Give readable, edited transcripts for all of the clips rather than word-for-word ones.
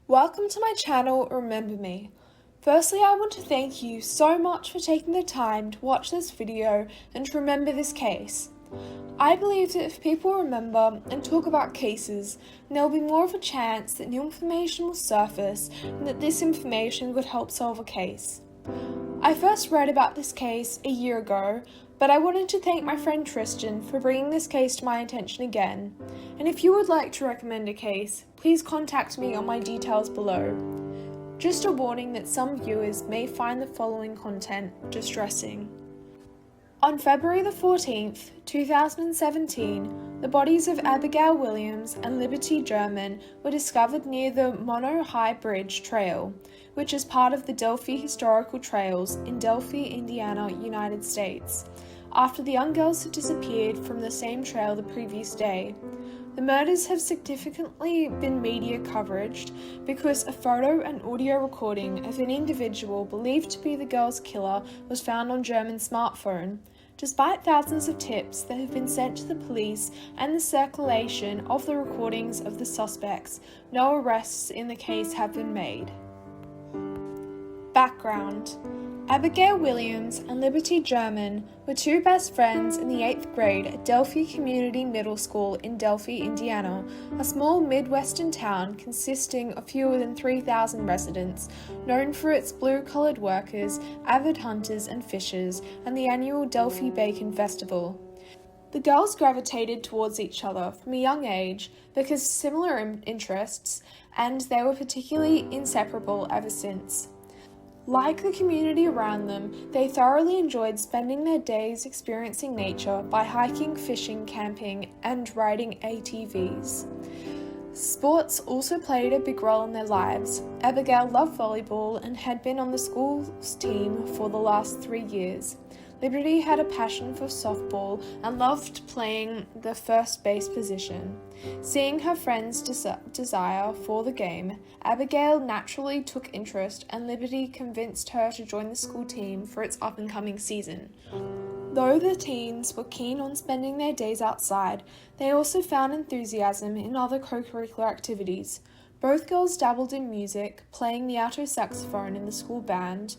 Welcome to my channel, Remember Me. Firstly, I want to thank you so much for taking the time to watch this video and to remember this case. I believe that if people remember and talk about cases, there will be more of a chance that new information will surface and that this information would help solve a case. I first read about this case a year ago, but I wanted to thank my friend Tristan for bringing this case to my attention again. And if you would like to recommend a case, please contact me on my details below. Just a warning that some viewers may find the following content distressing. On February the 14th, 2017, the bodies of Abigail Williams and Liberty German were discovered near the Monon High Bridge Trail, which is part of the Delphi Historical Trails in Delphi, Indiana, United States, after the young girls had disappeared from the same trail the previous day. The murders have significantly been media coverage because a photo and audio recording of an individual believed to be the girl's killer was found on German's smartphone. Despite thousands of tips that have been sent to the police and the circulation of the recordings of the suspects, no arrests in the case have been made. Background: Abigail Williams and Liberty German were two best friends in the 8th grade at Delphi Community Middle School in Delphi, Indiana, a small Midwestern town consisting of fewer than 3,000 residents, known for its blue-collared workers, avid hunters and fishers, and the annual Delphi Bacon Festival. The girls gravitated towards each other from a young age because of similar interests, and they were particularly inseparable ever since. Like the community around them, they thoroughly enjoyed spending their days experiencing nature by hiking, fishing, camping, and riding ATVs. Sports also played a big role in their lives. Abigail loved volleyball and had been on the school's team for the last 3 years. Liberty had a passion for softball and loved playing the first base position. Seeing her friend's desire for the game, Abigail naturally took interest, and Liberty convinced her to join the school team for its up-and-coming season. Though the teens were keen on spending their days outside, they also found enthusiasm in other co-curricular activities. Both girls dabbled in music, playing the alto saxophone in the school band.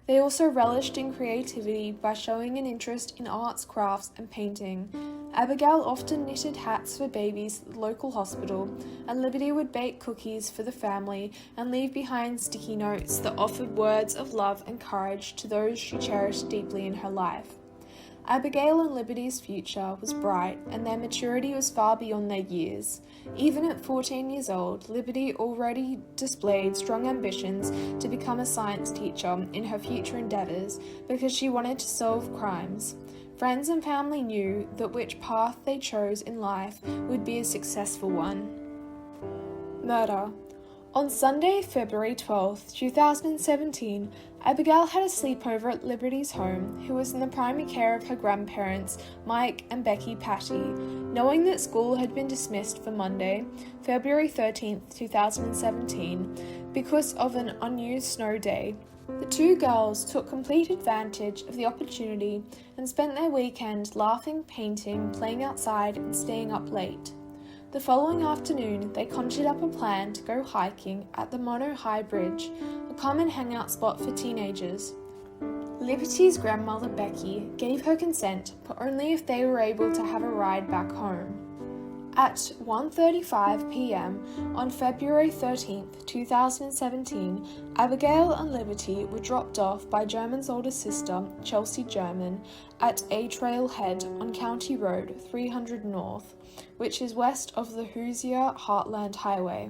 They also relished in creativity by showing an interest in arts, crafts, and painting. Abigail often knitted hats for babies at the local hospital, and Liberty would bake cookies for the family and leave behind sticky notes that offered words of love and courage to those she cherished deeply in her life. Abigail and Liberty's future was bright, and their maturity was far beyond their years. Even at 14 years old, Liberty already displayed strong ambitions to become a science teacher in her future endeavors because she wanted to solve crimes. Friends and family knew that which path they chose in life would be a successful one. Murder. On Sunday, February 12, 2017, Abigail had a sleepover at Liberty's home, who was in the primary care of her grandparents, Mike and Becky Patty, knowing that school had been dismissed for Monday, February 13, 2017, because of an unused snow day. The two girls took complete advantage of the opportunity and spent their weekend laughing, painting, playing outside, and staying up late. The following afternoon, they conjured up a plan to go hiking at the Monon High Bridge, a common hangout spot for teenagers. Liberty's grandmother, Becky, gave her consent, but only if they were able to have a ride back home. At 1:35 p.m. on February 13, 2017, Abigail and Liberty were dropped off by German's older sister, Chelsea German, at a trailhead on County Road 300 North, which is west of the Hoosier Heartland Highway.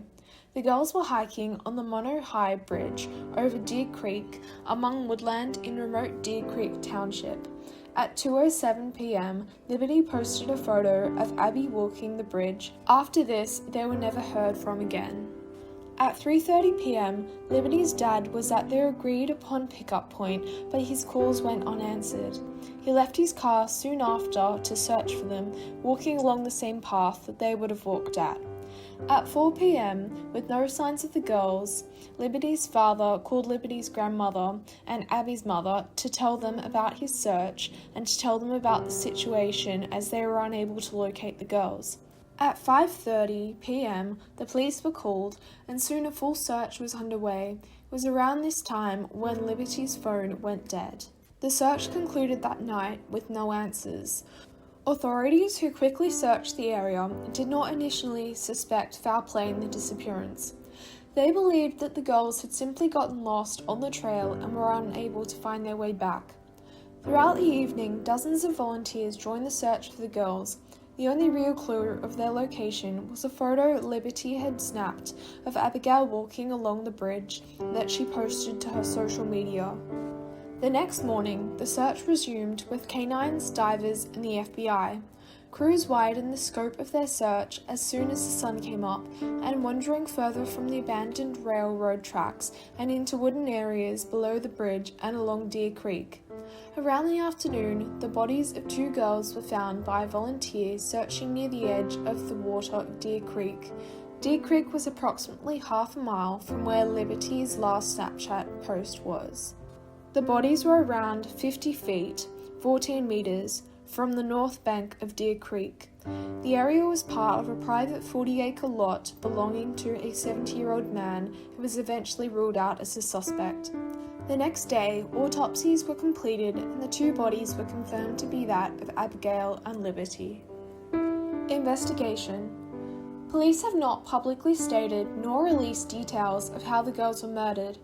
The girls were hiking on the Monon High Bridge over Deer Creek among woodland in remote Deer Creek Township. At 2:07 p.m., Liberty posted a photo of Abby walking the bridge. After this, they were never heard from again. At 3:30 p.m., Liberty's dad was at their agreed-upon pickup point, but his calls went unanswered. He left his car soon after to search for them, walking along the same path that they would have walked at. At 4 p.m., with no signs of the girls, Liberty's father called Liberty's grandmother and Abby's mother to tell them about his search and to tell them about the situation as they were unable to locate the girls. At 5:30 p.m., the police were called, and soon a full search was underway. It was around this time when Liberty's phone went dead. The search concluded that night with no answers. Authorities who quickly searched the area did not initially suspect foul play in the disappearance. They believed that the girls had simply gotten lost on the trail and were unable to find their way back. Throughout the evening, dozens of volunteers joined the search for the girls. The only real clue of their location was a photo Liberty had snapped of Abigail walking along the bridge that she posted to her social media. The next morning, the search resumed with canines, divers, and the FBI. Crews widened the scope of their search as soon as the sun came up, and wandering further from the abandoned railroad tracks and into wooded areas below the bridge and along Deer Creek. Around the afternoon, the bodies of two girls were found by volunteers searching near the edge of the water of Deer Creek. Deer Creek was approximately half a mile from where Liberty's last Snapchat post was. The bodies were around 50 feet, 14 meters, from the north bank of Deer Creek. The area was part of a private 40-acre lot belonging to a 70-year-old man who was eventually ruled out as a suspect. The next day, autopsies were completed and the two bodies were confirmed to be that of Abigail and Liberty. Investigation. Police have not publicly stated nor released details of how the girls were murdered.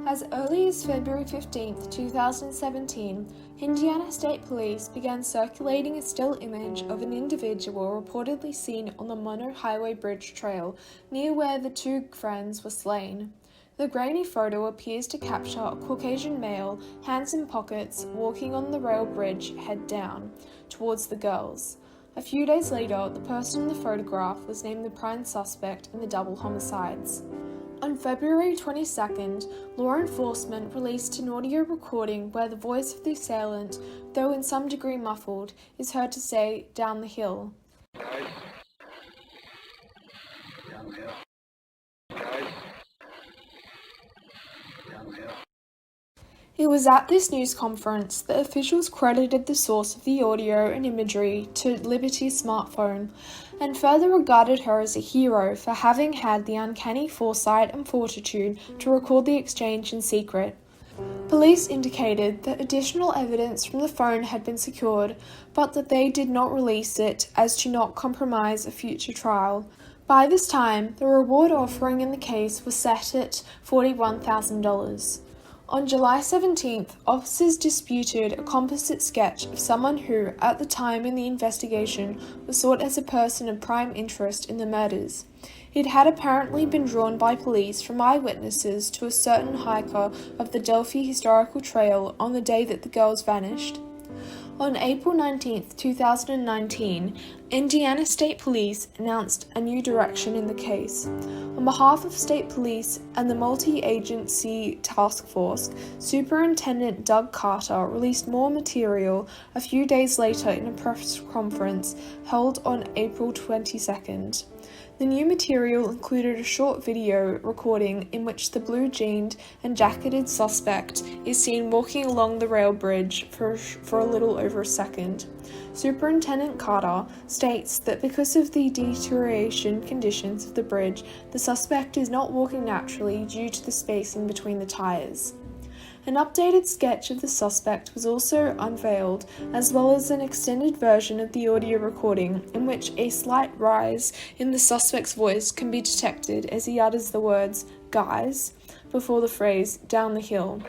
As early as February 15, 2017, Indiana State Police began circulating a still image of an individual reportedly seen on the Monon High Bridge Trail near where the two friends were slain. The grainy photo appears to capture a Caucasian male, hands in pockets, walking on the rail bridge head down, towards the girls. A few days later, the person in the photograph was named the prime suspect in the double homicides. On February 22nd, law enforcement released an audio recording where the voice of the assailant, though in some degree muffled, is heard to say, "Down the hill." Guys. Down the hill. Guys. Down the hill. It was at this news conference that officials credited the source of the audio and imagery to Liberty's smartphone, and further regarded her as a hero for having had the uncanny foresight and fortitude to record the exchange in secret. Police indicated that additional evidence from the phone had been secured, but that they did not release it as to not compromise a future trial. By this time, the reward offering in the case was set at $41,000. On July 17th, officers disputed a composite sketch of someone who, at the time in the investigation, was sought as a person of prime interest in the murders. It had apparently been drawn by police from eyewitnesses to a certain hiker of the Delphi Historical Trail on the day that the girls vanished. On April 19, 2019, Indiana State Police announced a new direction in the case. On behalf of State Police and the multi-agency task force, Superintendent Doug Carter released more material a few days later in a press conference held on April 22nd. The new material included a short video recording in which the blue-jeaned and jacketed suspect is seen walking along the rail bridge for a little over a second. Superintendent Carter states that because of the deterioration conditions of the bridge, the suspect is not walking naturally due to the spacing between the tires. An updated sketch of the suspect was also unveiled, as well as an extended version of the audio recording in which a slight rise in the suspect's voice can be detected as he utters the words, "Guys," before the phrase, "Down the hill."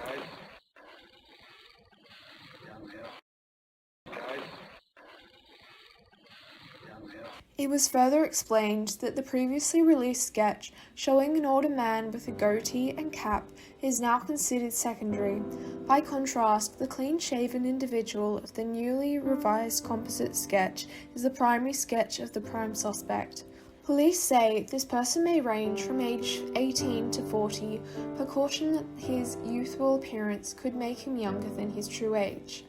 It was further explained that the previously released sketch showing an older man with a goatee and cap is now considered secondary. By contrast, the clean-shaven individual of the newly revised composite sketch is the primary sketch of the prime suspect. Police say this person may range from age 18 to 40, but caution that his youthful appearance could make him younger than his true age.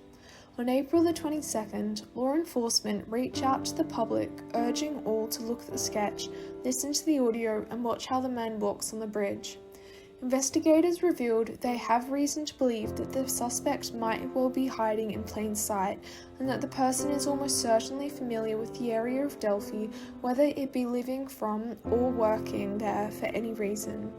On April the 22nd, law enforcement reached out to the public, urging all to look at the sketch, listen to the audio, and watch how the man walks on the bridge. Investigators revealed they have reason to believe that the suspect might well be hiding in plain sight, and that the person is almost certainly familiar with the area of Delphi, whether it be living from or working there for any reason.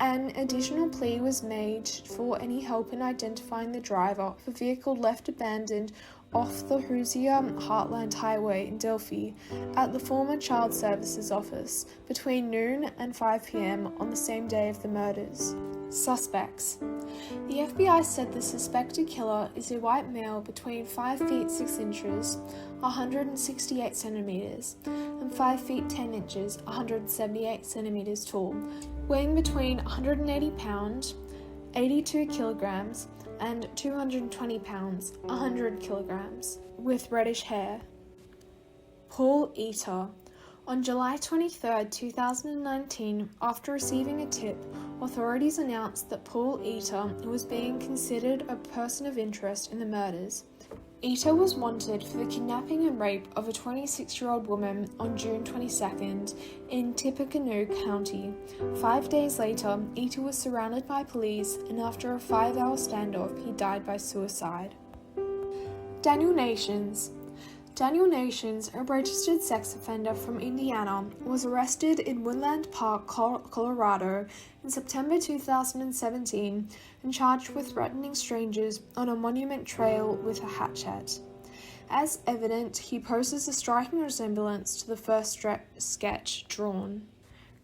An additional plea was made for any help in identifying the driver of a vehicle left abandoned off the Hoosier Heartland Highway in Delphi at the former Child Services Office between noon and 5 p.m. on the same day of the murders. Suspects. The FBI said the suspected killer is a white male between 5 feet 6 inches, 168 centimeters, and 5 feet 10 inches, 178 centimeters tall, weighing between 180 pounds, 82 kilograms, and 220 pounds, 100 kilograms, with reddish hair. Paul Eater. On July 23, 2019, after receiving a tip, authorities announced that Paul Eater was being considered a person of interest in the murders. Eater was wanted for the kidnapping and rape of a 26-year-old woman on June 22nd in Tippecanoe County. 5 days later, Eater was surrounded by police, and after a 5-hour standoff, he died by suicide. Daniel Nations. Daniel Nations, a registered sex offender from Indiana, was arrested in Woodland Park, Colorado in September 2017 and charged with threatening strangers on a monument trail with a hatchet. As evident, he poses a striking resemblance to the first sketch drawn.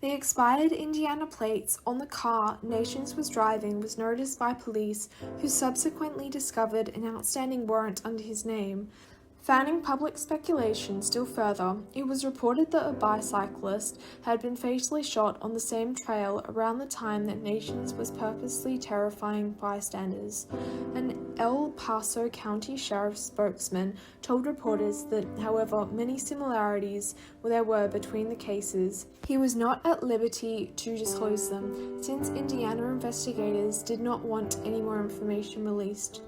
The expired Indiana plates on the car Nations was driving was noticed by police, who subsequently discovered an outstanding warrant under his name. Fanning public speculation still further, it was reported that a bicyclist had been fatally shot on the same trail around the time that Nations was purposely terrifying bystanders. An El Paso County Sheriff's spokesman told reporters that, however many similarities there were between the cases, he was not at liberty to disclose them, since Indiana investigators did not want any more information released.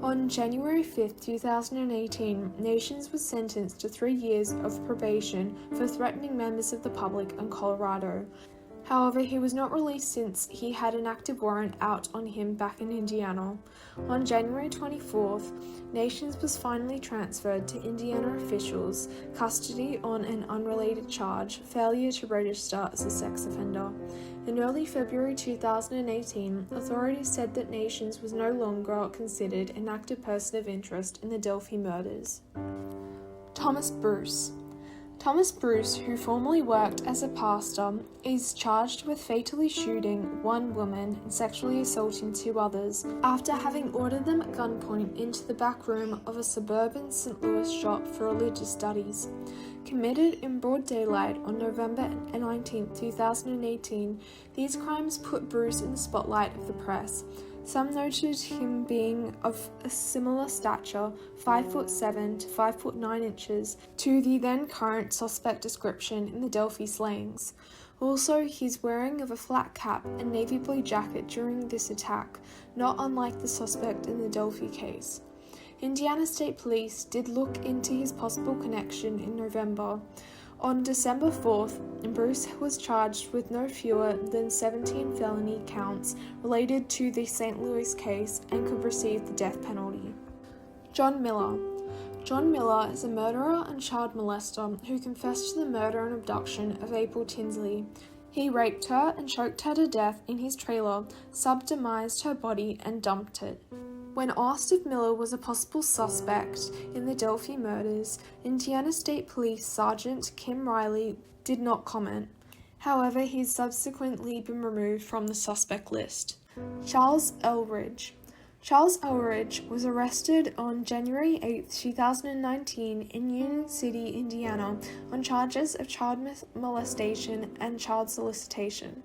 On January 5, 2018, Nations was sentenced to 3 years of probation for threatening members of the public in Colorado. However, he was not released since he had an active warrant out on him back in Indiana. On January 24th, Nations was finally transferred to Indiana officials' custody on an unrelated charge, failure to register as a sex offender. In early February 2018, authorities said that Nations was no longer considered an active person of interest in the Delphi murders. Thomas Bruce. Thomas Bruce, who formerly worked as a pastor, is charged with fatally shooting one woman and sexually assaulting 2 others after having ordered them at gunpoint into the back room of a suburban St. Louis shop for religious studies. Committed in broad daylight on November 19, 2018, these crimes put Bruce in the spotlight of the press. Some noted him being of a similar stature, 5'7" to 5'9" inches, to the then current suspect description in the Delphi slangs. Also, his wearing of a flat cap and navy blue jacket during this attack, not unlike the suspect in the Delphi case. Indiana State Police did look into his possible connection in November. On December 4th, Bruce was charged with no fewer than 17 felony counts related to the St. Louis case and could receive the death penalty. John Miller. John Miller is a murderer and child molester who confessed to the murder and abduction of April Tinsley. He raped her and choked her to death in his trailer, subdemised her body, and dumped it. When asked if Miller was a possible suspect in the Delphi murders, Indiana State Police Sergeant Kim Riley did not comment. However, he has subsequently been removed from the suspect list. Charles Elridge. Charles Elridge was arrested on January 8, 2019 in Union City, Indiana, on charges of child molestation and child solicitation.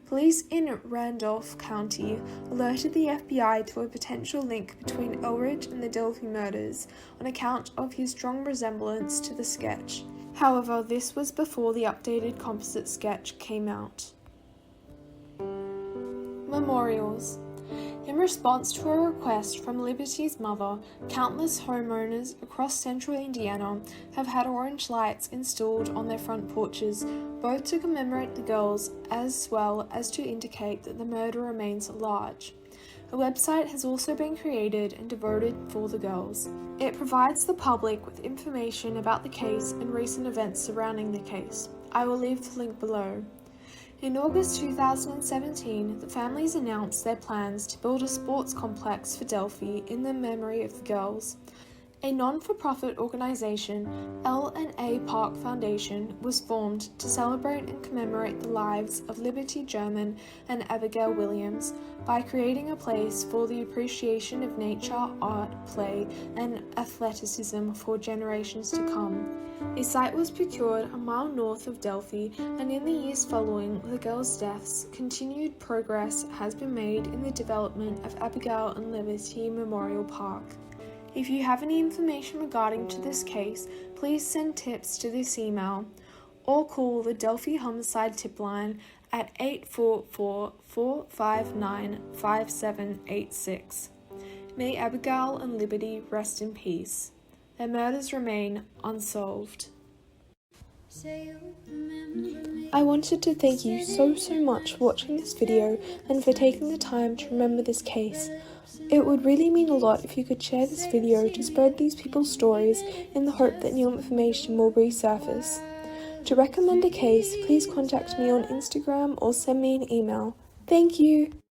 Police in Randolph County alerted the FBI to a potential link between Elridge and the Delphi murders on account of his strong resemblance to the sketch. However, this was before the updated composite sketch came out. Memorials. In response to a request from Liberty's mother, countless homeowners across central Indiana have had orange lights installed on their front porches, both to commemorate the girls as well as to indicate that the murder remains large. A website has also been created and devoted for the girls. It provides the public with information about the case and recent events surrounding the case. I will leave the link below. In August 2017, the families announced their plans to build a sports complex for Delphi in the memory of the girls. A non-for-profit organization, L&AParkFoundation, was formed to celebrate and commemorate the lives of Liberty German and Abigail Williams by creating a place for the appreciation of nature, art, play, and athleticism for generations to come. A site was procured a mile north of Delphi, and in the years following the girls' deaths, continued progress has been made in the development of Abigail and Liberty Memorial Park. If you have any information regarding to this case, please send tips to this email or call the Delphi Homicide Tip Line at 844-459-5786. May Abigail and Liberty rest in peace. Their murders remain unsolved. I wanted to thank you so much for watching this video and for taking the time to remember this case. It would really mean a lot if you could share this video to spread these people's stories in the hope that new information will resurface. To recommend a case, please contact me on Instagram or send me an email. Thank you!